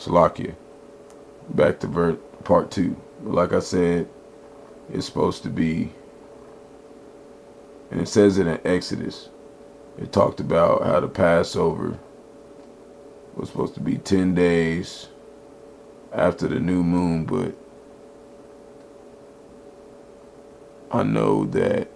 Salakia. Back to part 2. Like I said, it's supposed to be, and it says it in Exodus. It talked about how the Passover was supposed to be 10 days after the new moon, but I know that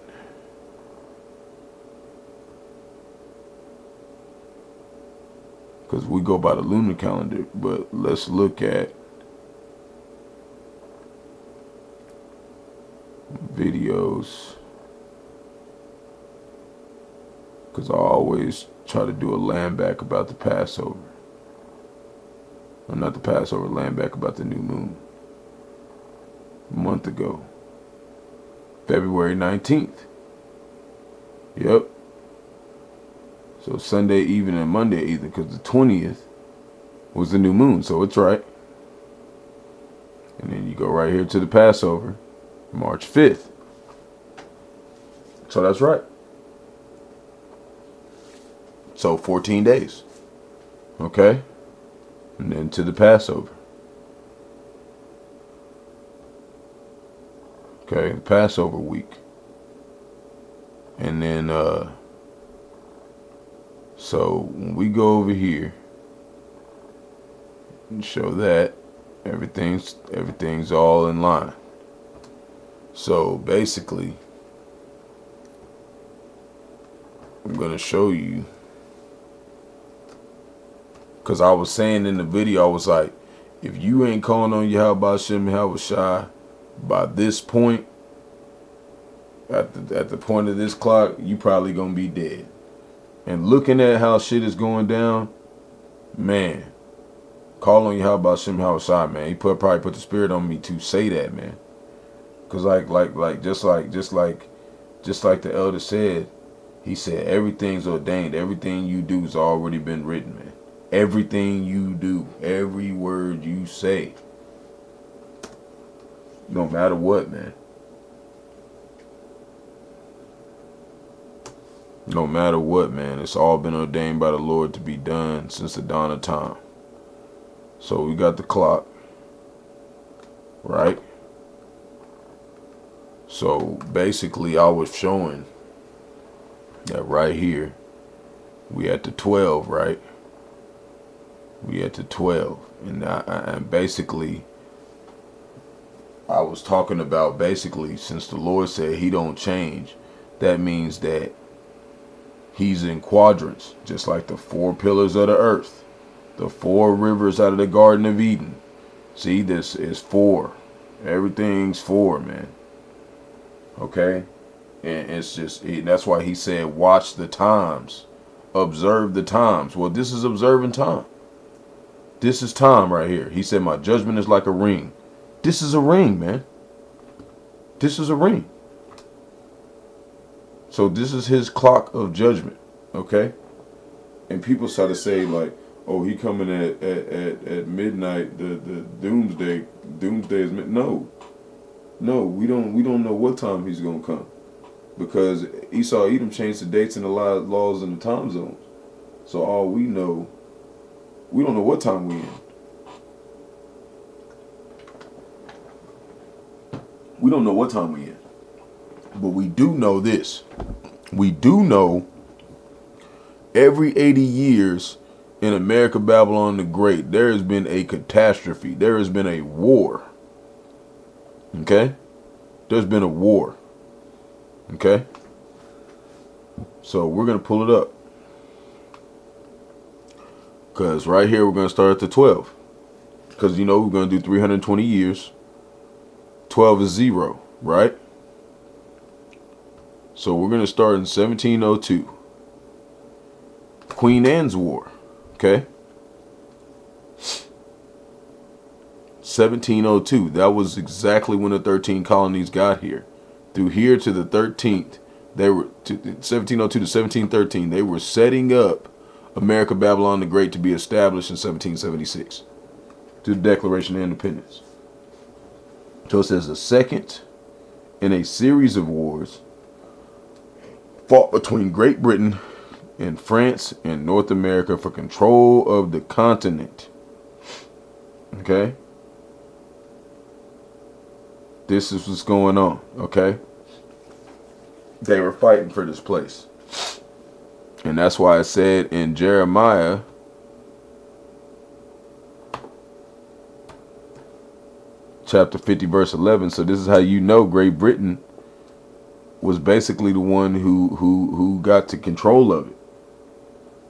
because we go by the lunar calendar, but let's look at videos, because I always try to do a land back about the Passover. Or not the Passover, land back about the new moon. A month ago. February 19th. Yep. So Sunday evening and Monday evening, because the 20th was the new moon, so it's right. And then you go right here to the Passover, March 5th. So that's right. So 14 days. Okay? And then to the Passover. Okay, the Passover week. And then, so when we go over here and show that, everything's all in line. So basically, I'm going to show you, because I was saying in the video, I was like, if you ain't calling on Yahawah, Bahasham, Yahawashi by this point, at the point of this clock, you probably going to be dead. And looking at how shit is going down, man, call on Yahawah, Bahasham, Yahawashi, man. He probably put the spirit on me to say that, man. Because just like the elder said, he said, everything's ordained. Everything you do has already been written, man. Everything you do, every word you say, no matter what, man. No matter what, man. It's all been ordained by the Lord to be done since the dawn of time. So we got the clock, right? So basically I was showing that right here, we at the 12, right? We at the 12. And basically, I was talking about basically, since the Lord said he don't change, that means that he's in quadrants, just like the 4 pillars of the earth, the 4 rivers out of the Garden of Eden. See, this is 4. Everything's 4, man. Okay? And it's just, that's why he said, watch the times, observe the times. Well, this is observing time. This is time right here. He said, my judgment is like a ring. This is a ring, man. This is a ring. So this is his clock of judgment. Okay? And people start to say, like, oh, he coming at midnight, the doomsday is no. No, we don't know what time he's gonna come. Because Esau Edom changed the dates and the laws and the time zones. So all we know, we don't know what time we in. We don't know what time we in. But we do know this. We do know every 80 years in America, Babylon the Great, there has been a catastrophe. There has been a war. Okay? There's been a war. Okay? So we're going to pull it up. Because right here, we're going to start at the 12. Because, you know, we're going to do 320 years. 12 is 0, right? So we're going to start in 1702. Queen Anne's War. Okay? 1702. That was exactly when the 13 colonies got here. Through here to the 13th, they were 1702 to 1713. They were setting up America, Babylon the Great to be established in 1776 to the Declaration of Independence. So it says a second in a series of wars fought between Great Britain and France and North America for control of the continent. Okay? This is what's going on, okay? They were fighting for this place. And that's why I said in Jeremiah chapter 50 verse 11. So this is how you know Great Britain was basically the one who got to control of it.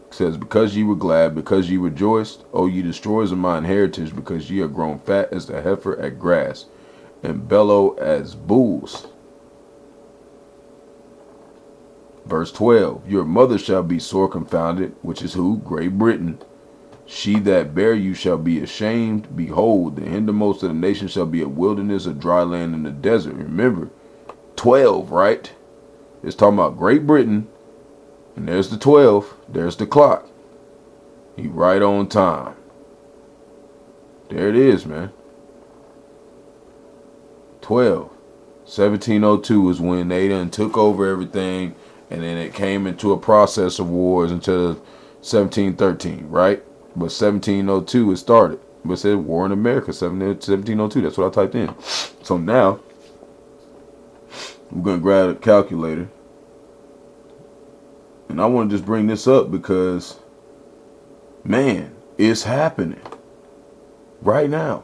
It says, because ye were glad, because ye rejoiced, O ye destroyers of mine heritage, because ye are grown fat as the heifer at grass, and bellow as bulls. Verse 12, your mother shall be sore confounded, which is who? Great Britain. She that bare you shall be ashamed. Behold, the hindermost of the nations shall be a wilderness, a dry land, and a desert. Remember, 12, right? It's talking about Great Britain. And there's the 12. There's the clock. He right on time. There it is, man. 12. 1702 is when they done took over everything. And then it came into a process of wars until 1713, right? But 1702 it started. But it said war in America, 1702. That's what I typed in. So now, we're going to grab a calculator. And I want to just bring this up because, man, it's happening right now.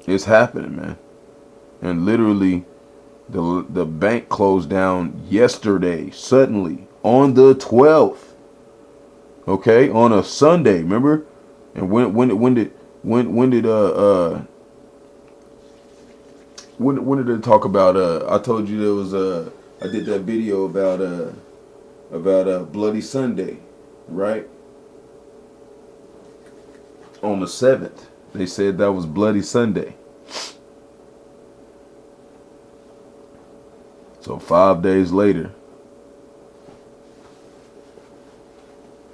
It's happening, man. And literally, the bank closed down yesterday, suddenly, on the 12th. Okay, on a Sunday, remember? And when did they talk about? I told you there was I did that video about Bloody Sunday, right? On the 7th, they said that was Bloody Sunday. So 5 days later,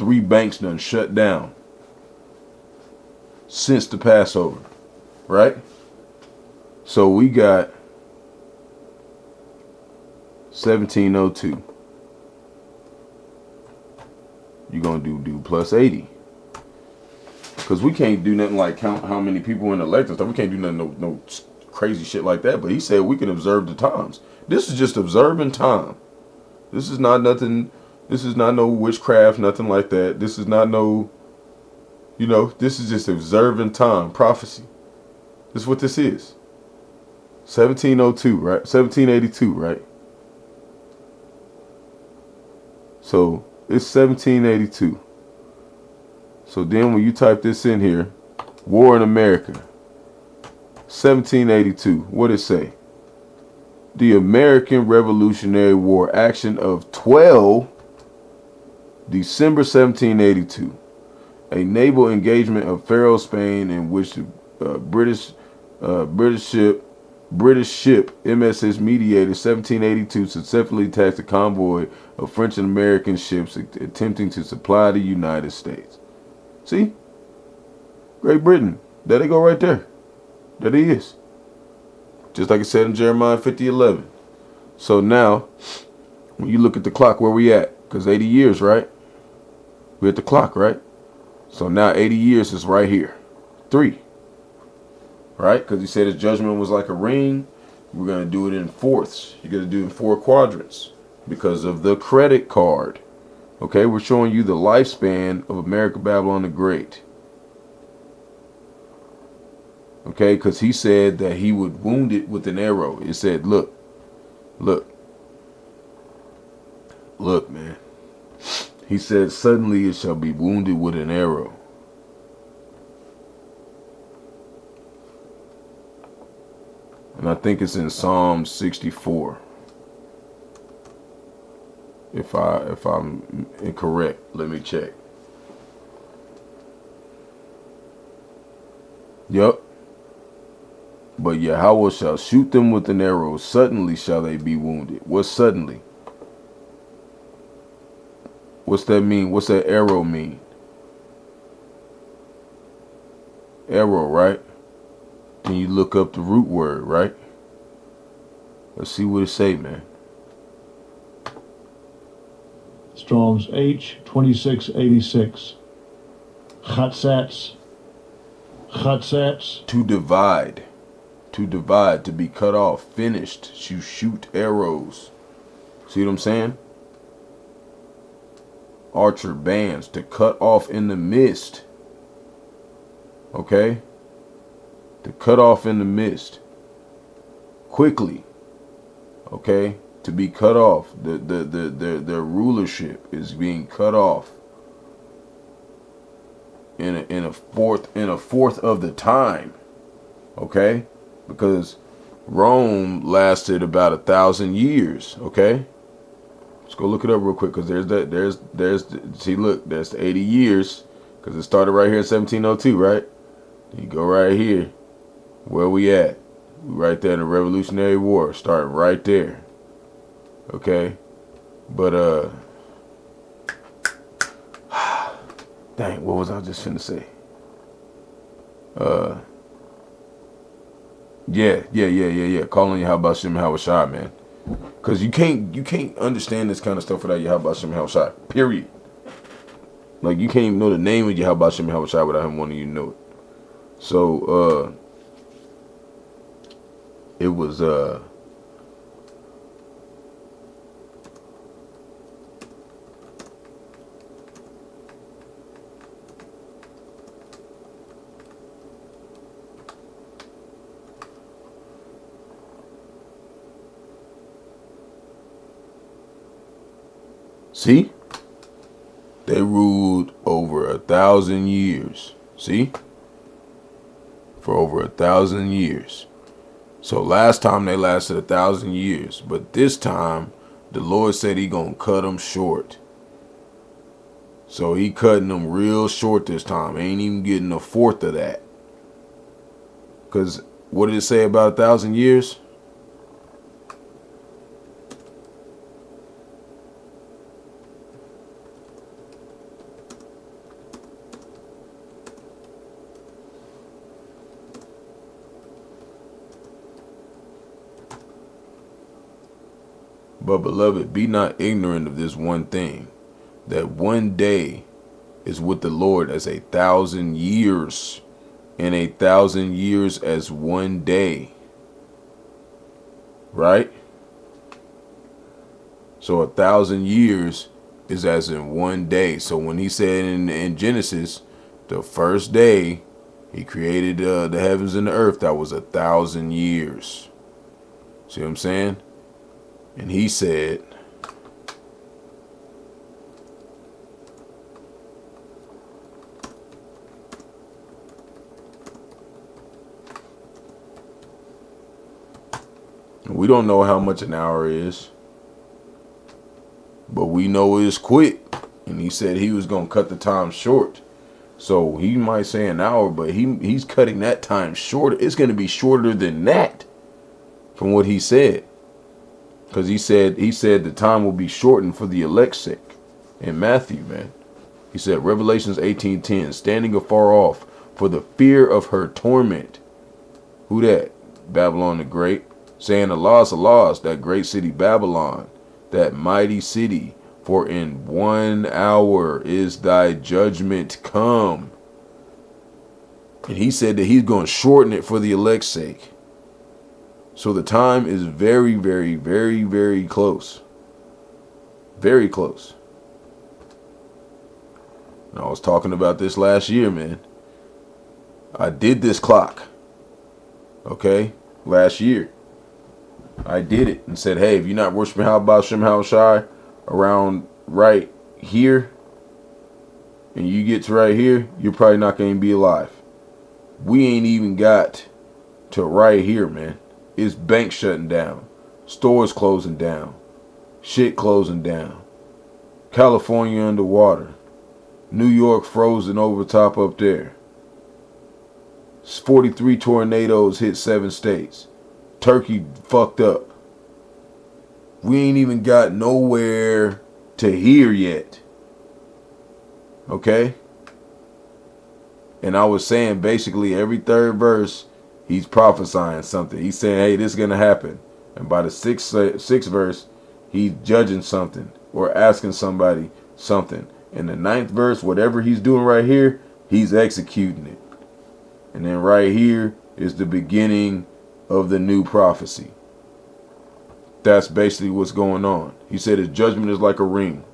3 banks done shut down since the Passover, right? So we got 1702. You're going to do plus 80. Because we can't do nothing like count how many people in the elected stuff. We can't do nothing, no crazy shit like that. But he said we can observe the times. This is just observing time. This is not nothing. This is not no witchcraft, nothing like that. This is not no, this is just observing time, prophecy. This is what this is. 1702, right? 1782, right? So it's 1782. So then when you type this in here, war in America, 1782, what it say? The American Revolutionary War action of 12 December 1782. A naval engagement of Pharaoh, Spain, in which the British ship MSS Mediator 1782 successfully attacked a convoy of French and American ships attempting to supply the United States. See? Great Britain. There they go right there. There he is. Just like it said in Jeremiah 50:11. So now, when you look at the clock, where we at? Because 80 years, right? We're at the clock, right? So now 80 years is right here. 3. Right? Because he said his judgment was like a ring. We're going to do it in fourths. You're going to do it in 4 quadrants because of the credit card. Okay, we're showing you the lifespan of America Babylon the Great. Okay, because he said that he would wound it with an arrow. It said, look, man. He said, suddenly it shall be wounded with an arrow. And I think it's in Psalm 64. If I'm incorrect, let me check. Yup. But Yahawah shall shoot them with an arrow. Suddenly shall they be wounded. What's suddenly? What's that mean? What's that arrow mean? Arrow, right? Then you look up the root word, right? Let's see what it say, man. Strong's H 2686. Chatzets. Chatzets. To divide. To divide, to be cut off, finished. To shoot arrows. See what I'm saying? Archer bands, to cut off in the mist. Okay? To cut off in the mist. Quickly. Okay? To be cut off. Their rulership is being cut off. In a fourth of the time. Okay? Because Rome lasted about 1,000 years. Okay? Let's go look it up real quick, because see, look, there's 80 years, because it started right here in 1702, right? You go right here. Where we at? We right there in the Revolutionary War, starting right there. Okay? But, dang, what was I just finna say? Yeah. Calling Bahasham Yahawashi, man. Because you can't understand this kind of stuff without Bahasham Yahawashi. Period. Like, you can't even know the name of Bahasham Yahawashi without him wanting you to know it. So, it was, see? They ruled over 1,000 years. See? For over 1,000 years. So last time they lasted 1,000 years. But this time, the Lord said he gonna cut them short. So he cutting them real short this time. Ain't even getting a fourth of that. Because what did it say about 1,000 years? But beloved, be not ignorant of this one thing, that one day is with the Lord as 1,000 years, and 1,000 years as one day. Right? So 1,000 years is as in one day. So when he said in Genesis, the first day he created the heavens and the earth, that was 1,000 years. See what I'm saying? And he said, we don't know how much an hour is, but we know it's quick. And he said he was going to cut the time short. So he might say an hour, but he's cutting that time short. It's going to be shorter than that from what he said. Because he said the time will be shortened for the elect's sake. In Matthew, man. He said, Revelations 18:10, standing afar off for the fear of her torment. Who that? Babylon the Great. Saying, Alas, alas, that great city Babylon, that mighty city, for in 1 hour is thy judgment come. And he said that he's going to shorten it for the elect's sake. So the time is very, very, very, very close. Very close. And I was talking about this last year, man. I did this clock. Okay? Last year. I did it and said, hey, if you're not worshiping Bahasham Yahawashi around right here, and you get to right here, you're probably not going to be alive. We ain't even got to right here, man. It's banks shutting down. Stores closing down. Shit closing down. California underwater. New York frozen over top up there. 43 tornadoes hit 7 states. Turkey fucked up. We ain't even got nowhere to hear yet. Okay? And I was saying basically every third verse, he's prophesying something. He's saying, hey, this is going to happen. And by the sixth verse, he's judging something or asking somebody something. In the 9th verse, whatever he's doing right here, He's executing it. And then right here is the beginning of the new prophecy. That's basically what's going on. He said his judgment is like a ring.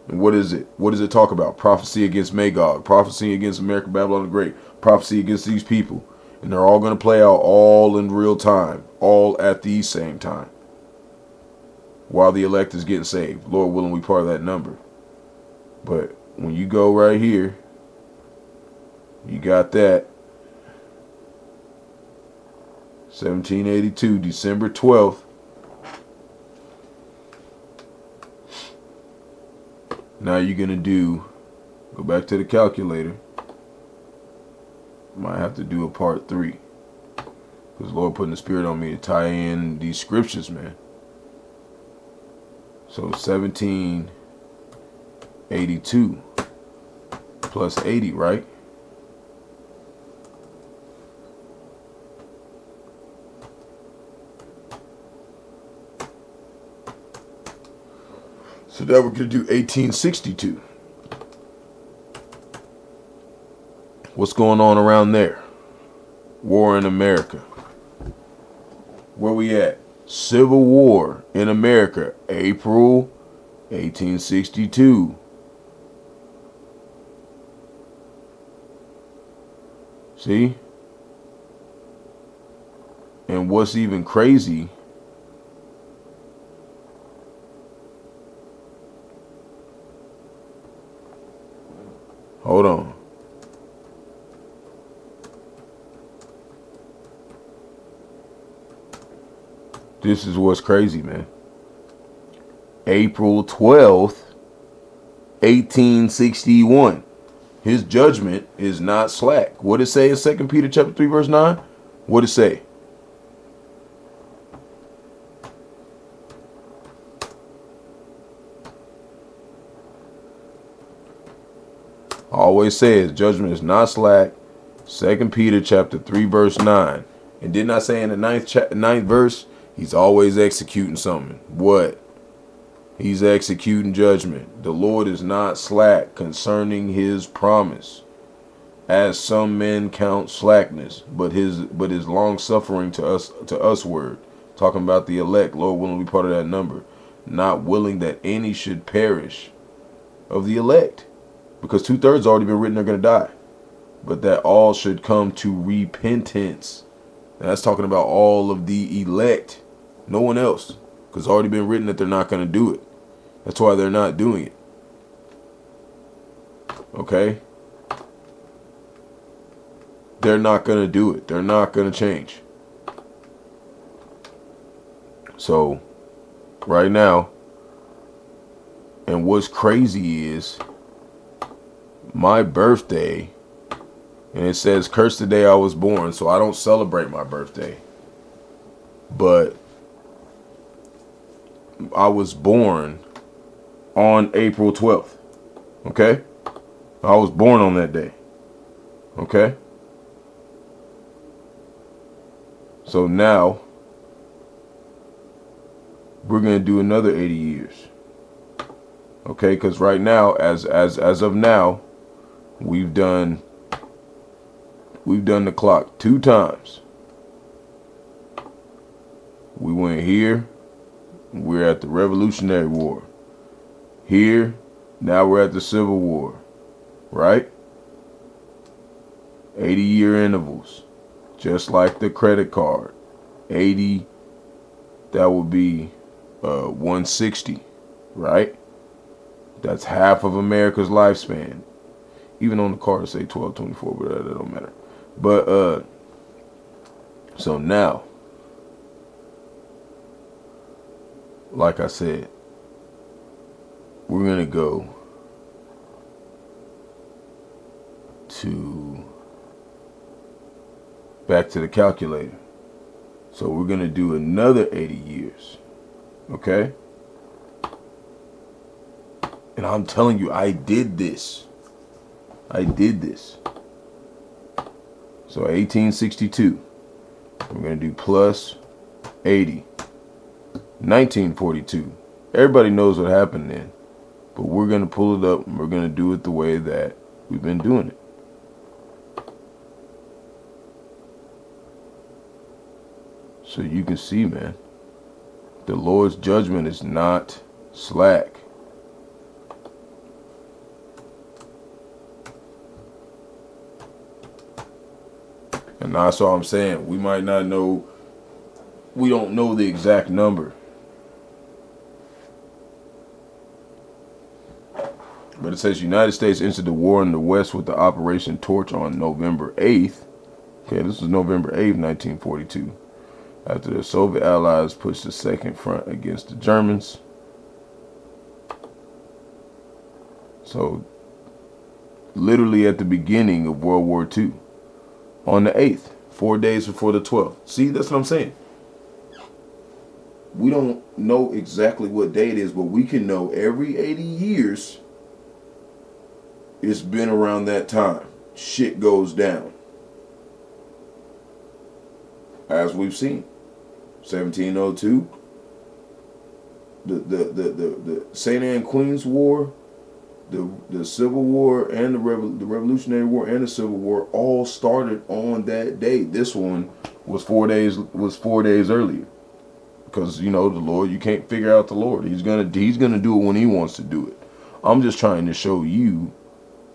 And what is it? What does it talk about? Prophecy against Magog, prophecy against America, Babylon the Great, prophecy against these people. And they're all going to play out all in real time, all at the same time, while the elect is getting saved. Lord willing, we part of that number. But when you go right here, you got that. 1782, December 12th. Now you're going to go back to the calculator. Might have to do a part 3. Because Lord putting the spirit on me to tie in these scriptures, man. So 1782 plus 80, right? So now we're going to do 1862. What's going on around there? War in America. Where we at? Civil War in America, April 1862. See? And what's even crazy, hold on. This is what's crazy, man. April 12th, 1861. His judgment is not slack. What it say in 2 Peter chapter 3, verse 9? What it say? Always says judgment is not slack. 2 Peter chapter 3, verse 9. And didn't I say in the ninth verse, he's always executing something? What? He's executing judgment. The Lord is not slack concerning his promise, as some men count slackness, but his long suffering to us word. Talking about the elect, Lord willing we part of that number, not willing that any should perish of the elect, because 2/3 already been written they're going to die, but that all should come to repentance. And that's talking about all of the elect, no one else, because it's already been written that they're not going to do it. That's why they're not doing it. Okay? They're not going to do it. They're not going to change. So, right now, and what's crazy is my birthday, and it says, "Cursed the day I was born," so I don't celebrate my birthday. But I was born on April 12th. Okay? I was born on that day. Okay? So now we're going to do another 80 years. Okay? Because right now, as of now, we've done the clock 2 times. We went here. We're at the Revolutionary War. Here, now we're at the Civil War. Right? 80-year intervals. Just like the credit card. 80, that would be 160. Right? That's half of America's lifespan. Even on the card it say 1224, but that don't matter. But so now, like I said, we're gonna go back to the calculator. So we're gonna do another 80 years. Okay? And I'm telling you, I did this. So 1862. We're going to do plus 80. 1942. Everybody knows what happened then. But we're going to pull it up and we're going to do it the way that we've been doing it. So you can see, man, the Lord's judgment is not slack. And that's all I'm saying. We might not know, we don't know the exact number. But it says United States entered the war in the West with the Operation Torch on November 8th. Okay, this was November 8th, 1942. After the Soviet allies pushed the second front against the Germans. So, literally at the beginning of World War II. On the 8th, 4 days before the 12th. See, that's what I'm saying. We don't know exactly what day it is, but we can know every 80 years it's been around that time. Shit goes down. As we've seen. 1702. The St. Anne Queen's War, the Civil War, and the Revolutionary War and the Civil War all started on that day. This one was 4 days earlier, because the Lord, you can't figure out the Lord. He's gonna do it when He wants to do it. I'm just trying to show you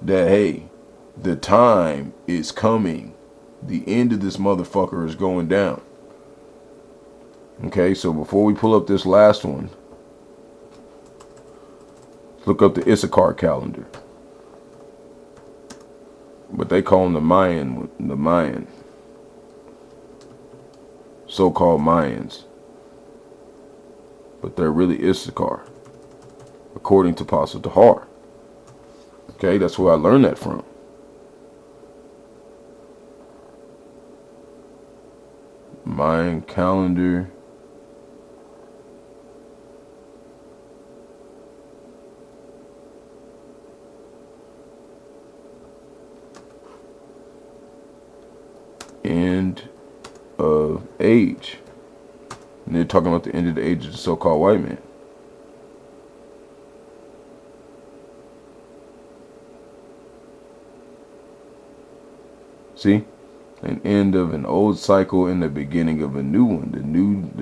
that, hey, the time is coming. The end of this motherfucker is going down. Okay, so before we pull up this last one, look up the Issachar calendar. But they call them the Mayan. So-called Mayans. But they're really Issachar, according to Apostle Tahar. Okay, that's where I learned that from. Mayan calendar. End of age. And they're talking about the end of the age of the so-called white man. See? An end of an old cycle and the beginning of a new one. The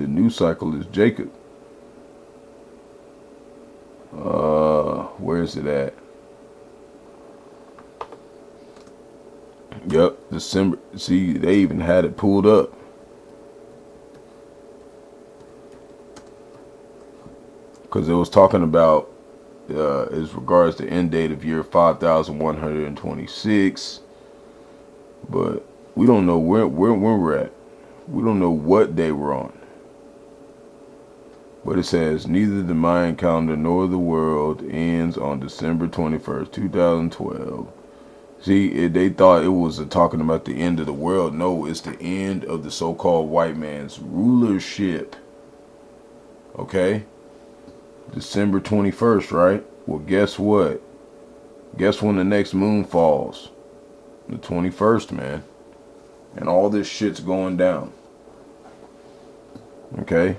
new cycle is Jacob. Where is it at? Yep, December. See, they even had it pulled up. Because it was talking about, as regards the end date of year 5126. But we don't know where we're at. We don't know what day we're on. But it says, neither the Mayan calendar nor the world ends on December 21st, 2012. See, they thought it was talking about the end of the world. No, it's the end of the so-called white man's rulership. Okay? December 21st, right? Well, guess what? Guess when the next moon falls? The 21st, man. And all this shit's going down. Okay?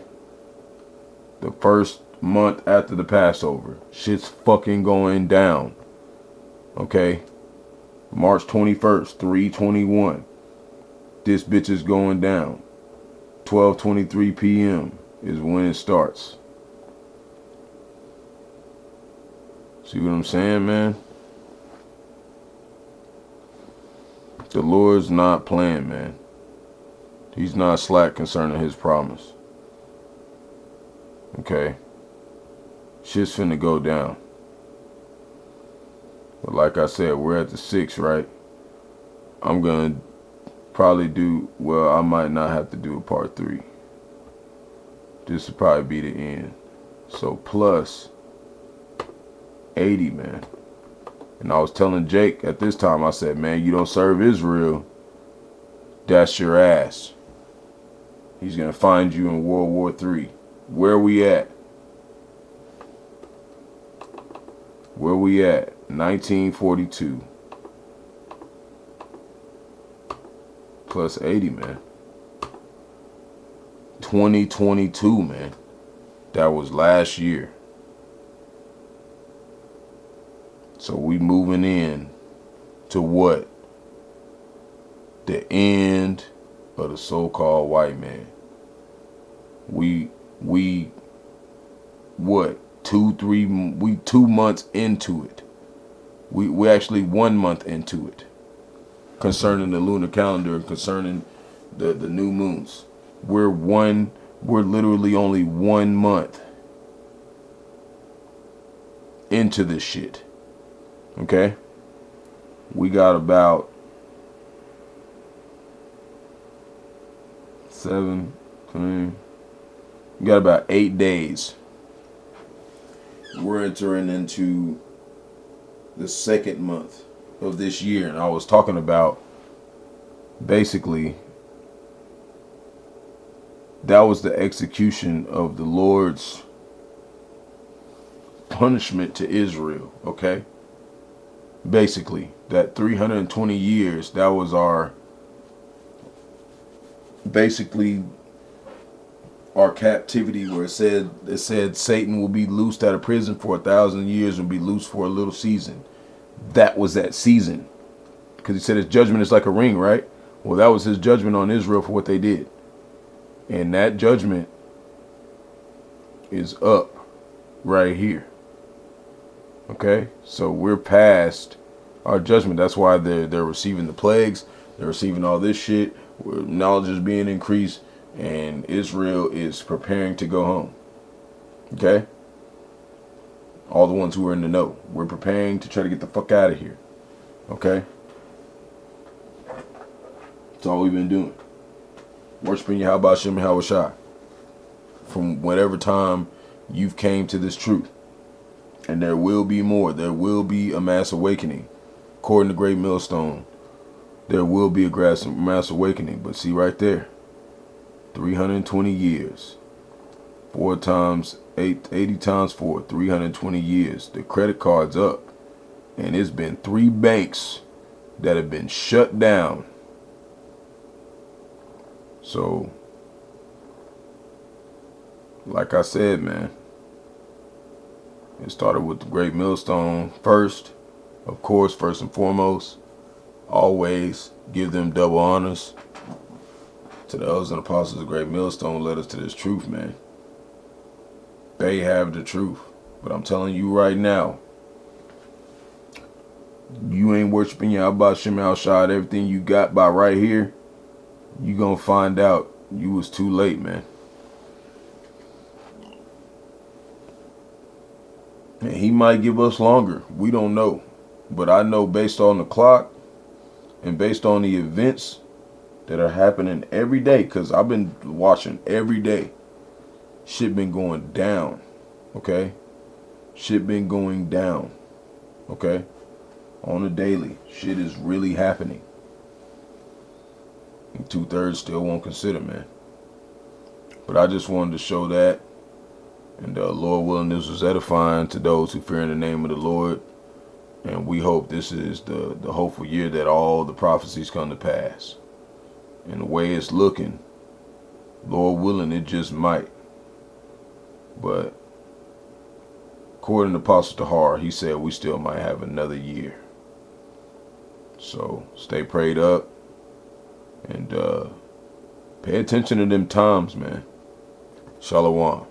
The first month after the Passover. Shit's fucking going down. Okay? March 21st, 3:21. This bitch is going down. 12:23 p.m. is when it starts. See what I'm saying, man? The Lord's not playing, man. He's not slack concerning His promise. Okay? Shit's finna go down. But like I said, we're at the 6th, right? I'm gonna probably do, well, I might not have to do a part 3. This will probably be the end. So plus 80, man. And I was telling Jake at this time, I said, man, you don't serve Israel, that's your ass. He's gonna find you in World War III. Where we at? Where we at? 1942. Plus 80, man. 2022, man. That was last year. So we moving in to what? The end of the so-called white man. We what, 2 months into it. We actually 1 month into it, concerning the lunar calendar and concerning the new moons. We're literally only 1 month into this shit. Okay? We got about 8 days. We're entering into the second month of this year, and I was talking about basically that was the execution of the Lord's punishment to Israel. Okay, basically that 320 years, that was our captivity, where it said Satan will be loosed out of prison for 1,000 years and be loosed for a little season. That was that season, because he said his judgment is like a ring, right? Well, that was his judgment on Israel for what they did, and that judgment is up right here. Okay, so we're past our judgment. That's why they're receiving the plagues, they're receiving all this shit, where knowledge is being increased, and Israel is preparing to go home. Okay? All the ones who are in the know. We're preparing to try to get the fuck out of here. Okay? That's all we've been doing. Worshiping Bahasham and Yahawashi. From whatever time you've came to this truth. And there will be more. There will be a mass awakening. According to Great Millstone, there will be a mass awakening. But see right there. 320 years. 4 times 8, 80 times 4, 320 years. The credit card's up. And it's been 3 banks that have been shut down. So, like I said, man, it started with the Great Millstone first. Of course, first and foremost, always give them double honors. To the elders and apostles of Great Millstone led us to this truth, man. They have the truth. But I'm telling you right now, you ain't worshiping Bahasham outside everything you got by right here, you gonna find out you was too late, man. And he might give us longer. We don't know. But I know, based on the clock and based on the events that are happening every day, because I've been watching every day, shit been going down. Okay? Shit been going down. Okay? On a daily. Shit is really happening. And 2/3 still won't consider, man. But I just wanted to show that. And Lord willing, this was edifying to those who fear in the name of the Lord. And we hope this is the hopeful year that all the prophecies come to pass. And the way it's looking, Lord willing, it just might. But according to Apostle Tahar, he said we still might have another year. So stay prayed up and pay attention to them times, man. Shalom.